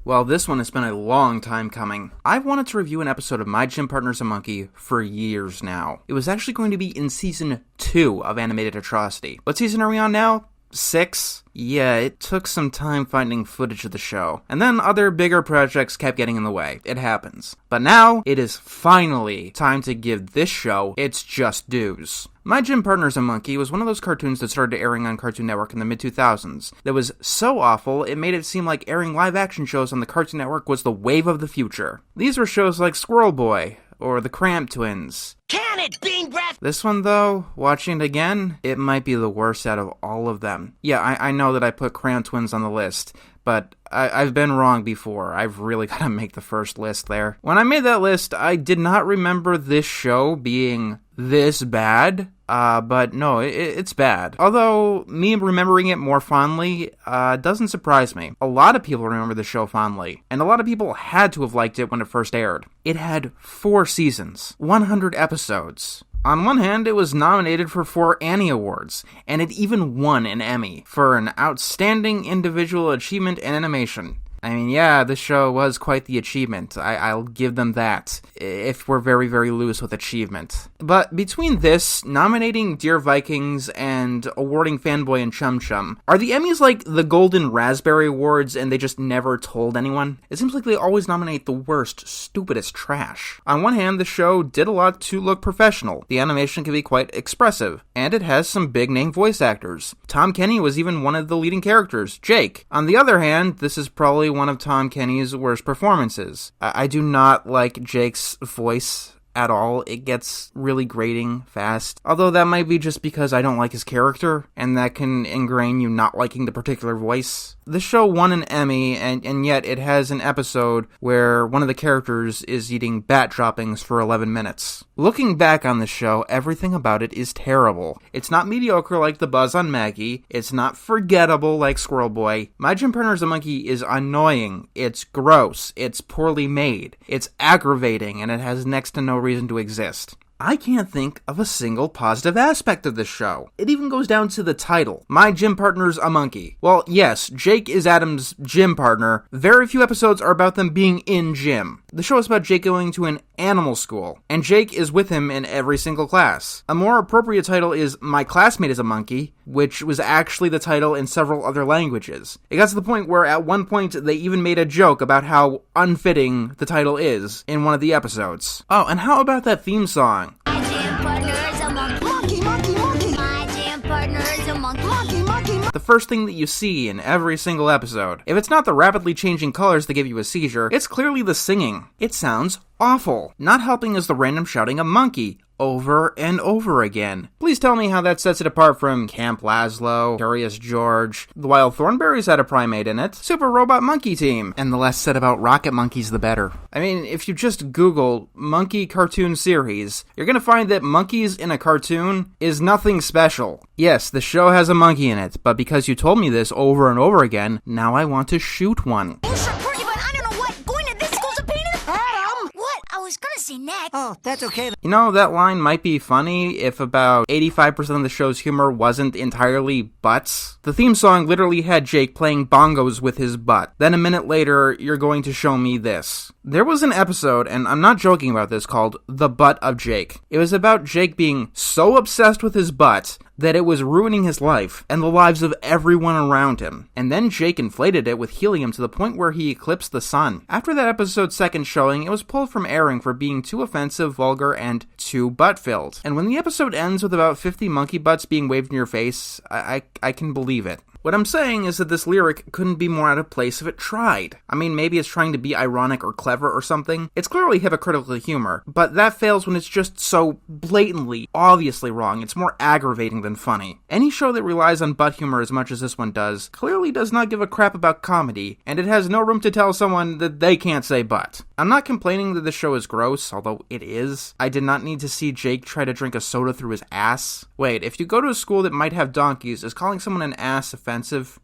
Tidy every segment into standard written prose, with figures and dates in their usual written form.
Well, this one has been a long time coming. I've wanted to review an episode of My Gym Partner's a Monkey for years now. It was actually going to be in Season 2 of Animated Atrocity. What season are we on now? 6? Yeah, it took some time finding footage of the show. And then other bigger projects kept getting in the way. It happens. But now, it is finally time to give this show its just dues. My Gym Partner's a Monkey was one of those cartoons that started airing on Cartoon Network in the mid-2000s. That was so awful, it made it seem like airing live-action shows on the Cartoon Network was the wave of the future. These were shows like Squirrel Boy, or the Cramp Twins. Can it, Bean Breath? This one, though, watching it again, it might be the worst out of all of them. Yeah, I know that I put Cramp Twins on the list, but I've been wrong before. I've really got to make the first list there. When I made that list, I did not remember this show being this bad. But no, it's bad. Although, me remembering it more fondly, doesn't surprise me. A lot of people remember the show fondly, and a lot of people had to have liked it when it first aired. It had 4 seasons, 100 episodes. On one hand, it was nominated for 4 Annie Awards, and it even won an Emmy for an Outstanding Individual Achievement in Animation. I mean, yeah, this show was quite the achievement. I'll give them that, if we're very, very loose with achievement. But between this, nominating Dear Vikings, and awarding Fanboy and Chum Chum, are the Emmys like the Golden Raspberry Awards and they just never told anyone? It seems like they always nominate the worst, stupidest trash. On one hand, the show did a lot to look professional. The animation can be quite expressive, and it has some big-name voice actors. Tom Kenny was even one of the leading characters, Jake. On the other hand, this is probably one of Tom Kenny's worst performances. I do not like Jake's voice at all. It gets really grating fast. Although that might be just because I don't like his character, and that can ingrain you not liking the particular voice. The show won an Emmy, and yet it has an episode where one of the characters is eating bat droppings for 11 minutes. Looking back on the show, everything about it is terrible. It's not mediocre like The Buzz on Maggie. It's not forgettable like Squirrel Boy. My Gym Partner's a Monkey is annoying. It's gross. It's poorly made. It's aggravating, and it has next to no reason to exist. I can't think of a single positive aspect of this show. It even goes down to the title, My Gym Partner's a Monkey. Well, yes, Jake is Adam's gym partner. Very few episodes are about them being in gym. The show is about Jake going to an animal school, and Jake is with him in every single class. A more appropriate title is My Classmate is a Monkey, which was actually the title in several other languages. It got to the point where at one point they even made a joke about how unfitting the title is in one of the episodes. Oh, and how about that theme song? My gym partner is a monkey. Monkey, monkey, monkey. My gym partner is a monkey. Monkey, monkey. The first thing that you see in every single episode. If it's not the rapidly changing colors that give you a seizure, it's clearly the singing. It sounds awful. Not helping is the random shouting of monkey over and over again. Please tell me how that sets it apart from Camp Lazlo, Curious George, The Wild Thornberrys had a primate in it, Super Robot Monkey Team, and the less said about Rocket Monkeys the better. I mean, if you just Google monkey cartoon series, you're gonna find that monkeys in a cartoon is nothing special. Yes, the show has a monkey in it, but because you told me this over and over again, now I want to shoot one. Oh, sure, Courtney, but I don't know what. Going to this school's a pain in the... Adam! What? I was gonna say next. Oh, that's okay. You know, that line might be funny if about 85% of the show's humor wasn't entirely butts. The theme song literally had Jake playing bongos with his butt. Then a minute later, you're going to show me this. There was an episode, and I'm not joking about this, called The Butt of Jake. It was about Jake being so obsessed with his butt that it was ruining his life and the lives of everyone around him. And then Jake inflated it with helium to the point where he eclipsed the sun. After that episode's second showing, it was pulled from airing for being too offensive, vulgar, and too butt-filled. And when the episode ends with about 50 monkey butts being waved in your face, I can believe it. What I'm saying is that this lyric couldn't be more out of place if it tried. I mean, maybe it's trying to be ironic or clever or something. It's clearly hypocritical humor, but that fails when it's just so blatantly, obviously wrong. It's more aggravating than funny. Any show that relies on butt humor as much as this one does clearly does not give a crap about comedy, and it has no room to tell someone that they can't say butt. I'm not complaining that the show is gross, although it is. I did not need to see Jake try to drink a soda through his ass. Wait, if you go to a school that might have donkeys, is calling someone an ass offensive?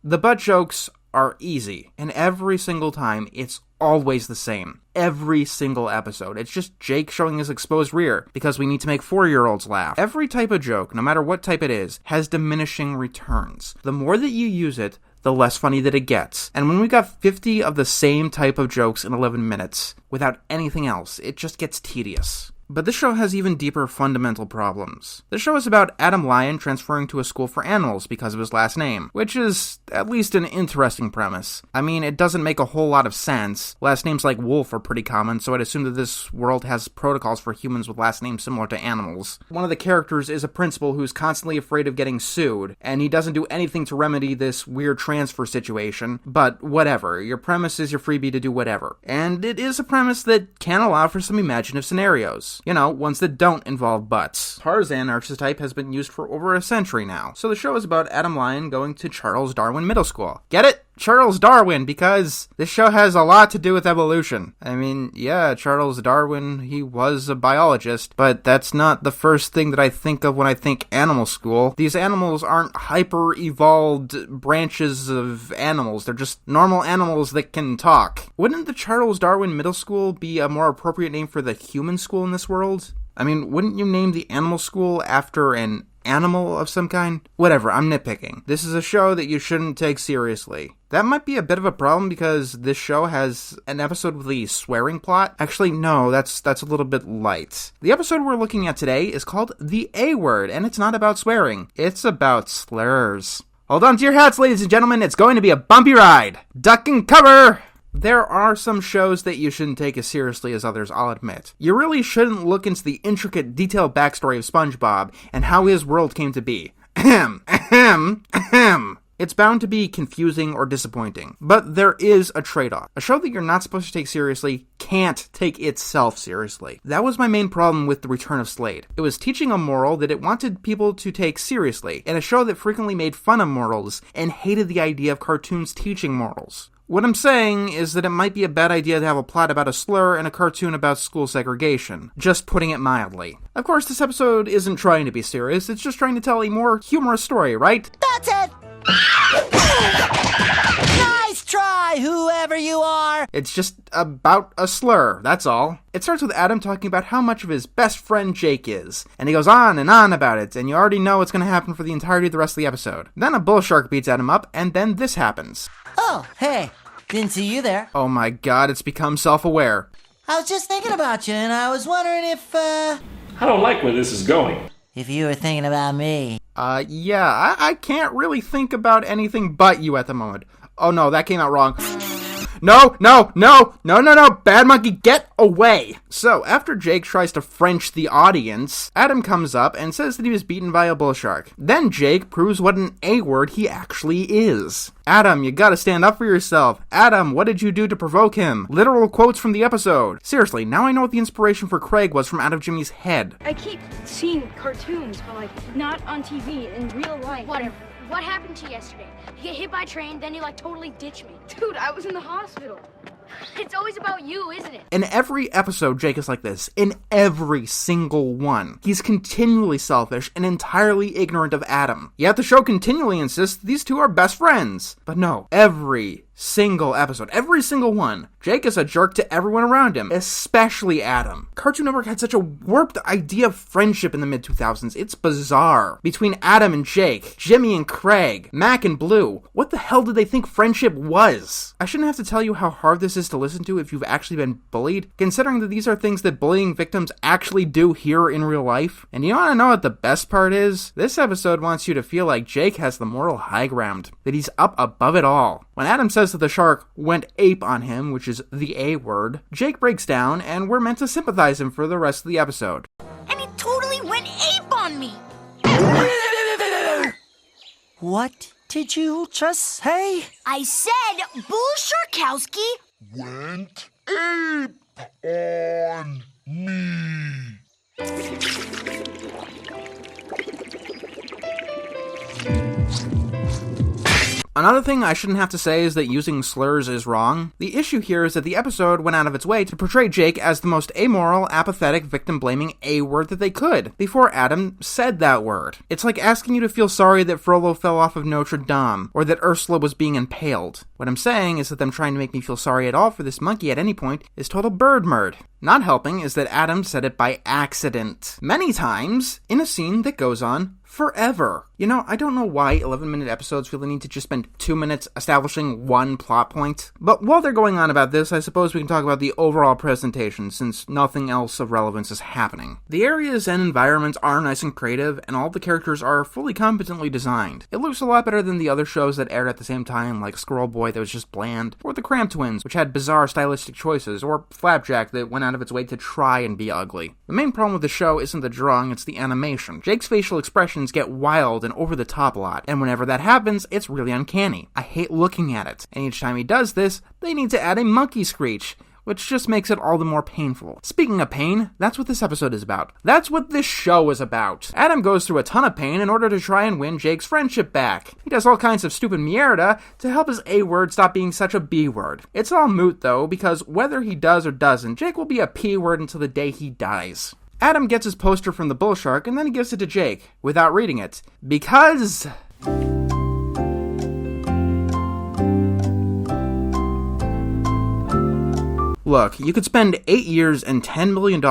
The butt jokes are easy, and every single time, it's always the same. Every single episode. It's just Jake showing his exposed rear, because we need to make 4-year-olds laugh. Every type of joke, no matter what type it is, has diminishing returns. The more that you use it, the less funny that it gets. And when we got 50 of the same type of jokes in 11 minutes, without anything else, it just gets tedious. But this show has even deeper fundamental problems. The show is about Adam Lyon transferring to a school for animals because of his last name, which is at least an interesting premise. I mean, it doesn't make a whole lot of sense. Last names like Wolf are pretty common, so I'd assume that this world has protocols for humans with last names similar to animals. One of the characters is a principal who's constantly afraid of getting sued, and he doesn't do anything to remedy this weird transfer situation, but whatever. Your premise is your freebie to do whatever. And it is a premise that can allow for some imaginative scenarios. You know, ones that don't involve butts. Tarzan archetype has been used for over a century now. So the show is about Adam Lyon going to Charles Darwin Middle School. Get it? Charles Darwin, because this show has a lot to do with evolution. I mean, yeah, Charles Darwin, he was a biologist, but that's not the first thing that I think of when I think animal school. These animals aren't hyper-evolved branches of animals. They're just normal animals that can talk. Wouldn't the Charles Darwin Middle School be a more appropriate name for the human school in this world? I mean, wouldn't you name the animal school after an animal of some kind? Whatever, I'm nitpicking. This is a show that you shouldn't take seriously. That might be a bit of a problem because this show has an episode with a swearing plot. Actually, no, that's a little bit light. The episode we're looking at today is called The A Word, and it's not about swearing. It's about slurs. Hold on to your hats, ladies and gentlemen. It's going to be a bumpy ride. Duck and cover! There are some shows that you shouldn't take as seriously as others, I'll admit. You really shouldn't look into the intricate, detailed backstory of SpongeBob and how his world came to be. Ahem, ahem, ahem. It's bound to be confusing or disappointing, but there is a trade-off. A show that you're not supposed to take seriously can't take itself seriously. That was my main problem with The Return of Slade. It was teaching a moral that it wanted people to take seriously, and a show that frequently made fun of morals and hated the idea of cartoons teaching morals. What I'm saying is that it might be a bad idea to have a plot about a slur and a cartoon about school segregation, just putting it mildly. Of course, this episode isn't trying to be serious, it's just trying to tell a more humorous story, right? That's it! Nice try, whoever you are! It's just about a slur, that's all. It starts with Adam talking about how much of his best friend Jake is, and he goes on and on about it, and you already know what's going to happen for the entirety of the rest of the episode. Then a bull shark beats Adam up, and then this happens. Oh, hey, didn't see you there. Oh my god, it's become self-aware. I was just thinking about you, and I was wondering if, I don't like where this is going. if you were thinking about me. Yeah, I can't really think about anything but you at the moment. Oh no, that came out wrong. No, bad monkey, get away! So, after Jake tries to French the audience, Adam comes up and says that he was beaten by a bull shark. Then Jake proves what an A-word he actually is. Adam, you gotta stand up for yourself. Adam, what did you do to provoke him? Literal quotes from the episode. Seriously, now I know what the inspiration for Craig was from out of Jimmy's head. I keep seeing cartoons, but not on TV, in real life. Whatever. What happened to you yesterday? You get hit by a train, then you totally ditch me. Dude, I was in the hospital. It's always about you, isn't it? In every episode, Jake is like this. In every single one. He's continually selfish and entirely ignorant of Adam. Yet the show continually insists these two are best friends. But no, every single episode, every single one, Jake is a jerk to everyone around him, especially Adam. Cartoon Network had such a warped idea of friendship in the mid-2000s. It's bizarre. Between Adam and Jake, Jimmy and Craig, Mac and Blue, what the hell did they think friendship was? I shouldn't have to tell you how hard this is to listen to if you've actually been bullied, considering that these are things that bullying victims actually do here in real life. And you want to know what the best part is? This episode wants you to feel like Jake has the moral high ground, that he's up above it all. When Adam says that the shark went ape on him, which is the A word, Jake breaks down, and we're meant to sympathize him for the rest of the episode. And he totally went ape on me. What did you just say? I said Bull Sharkowski went ape on me. Another thing I shouldn't have to say is that using slurs is wrong. The issue here is that the episode went out of its way to portray Jake as the most amoral, apathetic, victim-blaming A-word that they could, before Adam said that word. It's like asking you to feel sorry that Frollo fell off of Notre Dame, or that Ursula was being impaled. What I'm saying is that them trying to make me feel sorry at all for this monkey at any point is total bird murd. Not helping is that Adam said it by accident. Many times, in a scene that goes on forever. You know, I don't know why 11-minute episodes feel the need to just spend 2 minutes establishing one plot point. But while they're going on about this, I suppose we can talk about the overall presentation, since nothing else of relevance is happening. The areas and environments are nice and creative, and all the characters are fully competently designed. It looks a lot better than the other shows that aired at the same time, like Squirrel Boy that was just bland, or the Cramp Twins, which had bizarre stylistic choices, or Flapjack that went out of its way to try and be ugly. The main problem with the show isn't the drawing, it's the animation. Jake's facial expressions get wild and over the top a lot, and whenever that happens, it's really uncanny. I hate looking at it, and each time he does this, they need to add a monkey screech, which just makes it all the more painful. Speaking of pain, that's what this episode is about. That's what this show is about. Adam goes through a ton of pain in order to try and win Jake's friendship back. He does all kinds of stupid mierda to help his A-word stop being such a B-word. It's all moot though, because whether he does or doesn't, Jake will be a P-word until the day he dies. Adam gets his poster from the bull shark and then he gives it to Jake, without reading it. Because... Look, you could spend 8 years and $10 million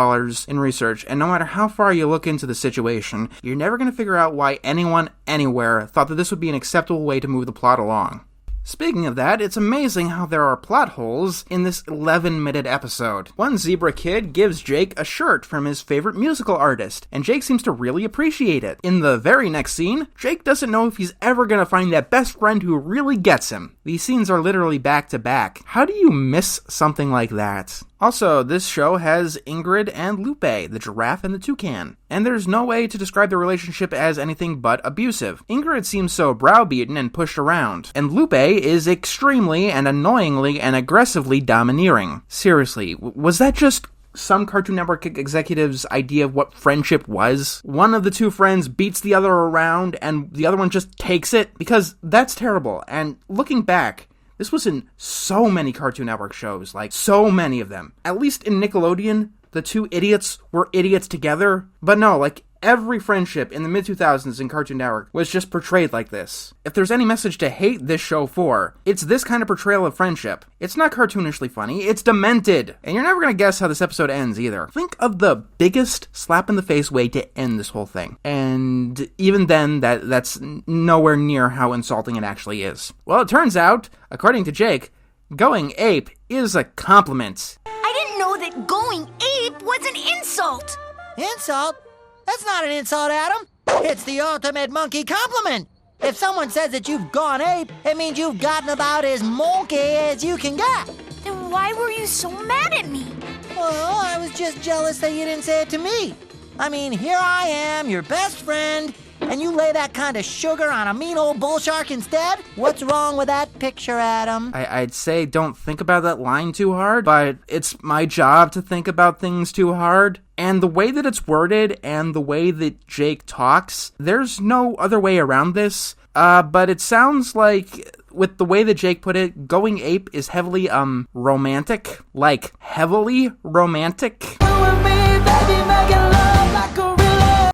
in research, and no matter how far you look into the situation, you're never going to figure out why anyone, anywhere, thought that this would be an acceptable way to move the plot along. Speaking of that, it's amazing how there are plot holes in this 11-minute episode. One zebra kid gives Jake a shirt from his favorite musical artist, and Jake seems to really appreciate it. In the very next scene, Jake doesn't know if he's ever gonna find that best friend who really gets him. These scenes are literally back to back. How do you miss something like that? Also, this show has Ingrid and Lupe, the giraffe and the toucan, and there's no way to describe their relationship as anything but abusive. Ingrid seems so browbeaten and pushed around, and Lupe is extremely and annoyingly and aggressively domineering. Seriously, was that just some Cartoon Network executive's idea of what friendship was? One of the two friends beats the other around, and the other one just takes it? Because that's terrible, and looking back, this was in so many Cartoon Network shows, like so many of them. At least in Nickelodeon, the two idiots were idiots together. But no, like every friendship in the mid-2000s in Cartoon Network was just portrayed like this. If there's any message to hate this show for, it's this kind of portrayal of friendship. It's not cartoonishly funny, it's demented. And you're never gonna guess how this episode ends either. Think of the biggest slap-in-the-face way to end this whole thing. And even then, that's nowhere near how insulting it actually is. Well, it turns out, according to Jake, going ape is a compliment. I didn't know that going ape was an insult. Insult? That's not an insult, Adam. It's the ultimate monkey compliment. If someone says that you've gone ape, it means you've gotten about as monkey as you can get. Then why were you so mad at me? Well, I was just jealous that you didn't say it to me. I mean, here I am, your best friend, and you lay that kind of sugar on a mean old bull shark instead? What's wrong with that picture, Adam? I'd say don't think about that line too hard, but it's my job to think about things too hard. And the way that it's worded and the way that Jake talks, there's no other way around this. But it sounds like, with the way that Jake put it, going ape is heavily, romantic. Like, heavily romantic.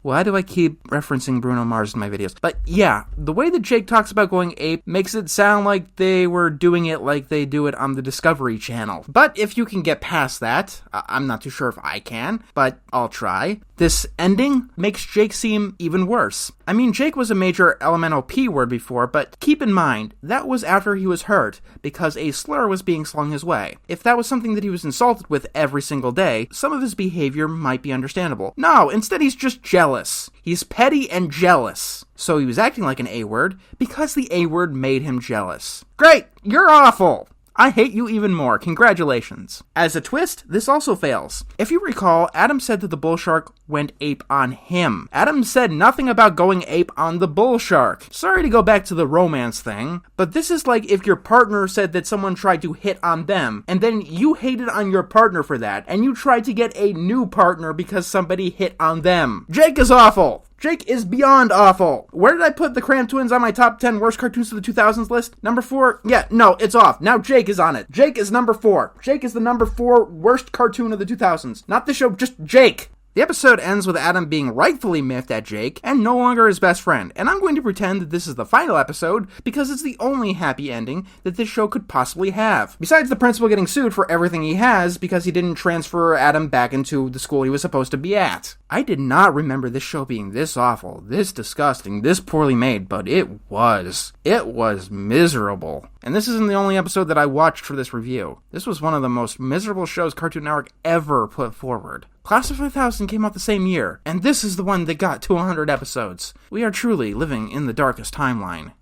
Why do I keep referencing Bruno Mars in my videos? But yeah, the way that Jake talks about going ape makes it sound like they were doing it like they do it on the Discovery Channel. But if you can get past that, I'm not too sure if I can, but I'll try. This ending makes Jake seem even worse. I mean, Jake was a major elemental P word before, but keep in mind, that was after he was hurt, because a slur was being slung his way. If that was something that he was insulted with every single day, some of his behavior might be understandable. No, instead he's just jealous. He's petty and jealous. So he was acting like an A-word, because the A-word made him jealous. Great! You're awful! I hate you even more. Congratulations. As a twist, this also fails. If you recall, Adam said that the bull shark went ape on him. Adam said nothing about going ape on the bull shark. Sorry to go back to the romance thing, but this is like if your partner said that someone tried to hit on them, and then you hated on your partner for that, and you tried to get a new partner because somebody hit on them. Jake is awful. Jake is beyond awful. Where did I put the Cramp Twins on my top 10 worst cartoons of the 2000s list? Number 4? Yeah, no, it's off. Now Jake is on it. Jake is number 4. Jake is the number 4 worst cartoon of the 2000s. Not the show, just Jake. The episode ends with Adam being rightfully miffed at Jake and no longer his best friend, and I'm going to pretend that this is the final episode because it's the only happy ending that this show could possibly have. Besides the principal getting sued for everything he has because he didn't transfer Adam back into the school he was supposed to be at. I did not remember this show being this awful, this disgusting, this poorly made, but it was. It was miserable. And this isn't the only episode that I watched for this review. This was one of the most miserable shows Cartoon Network ever put forward. Class of 5000 came out the same year, and this is the one that got to 100 episodes. We are truly living in the darkest timeline.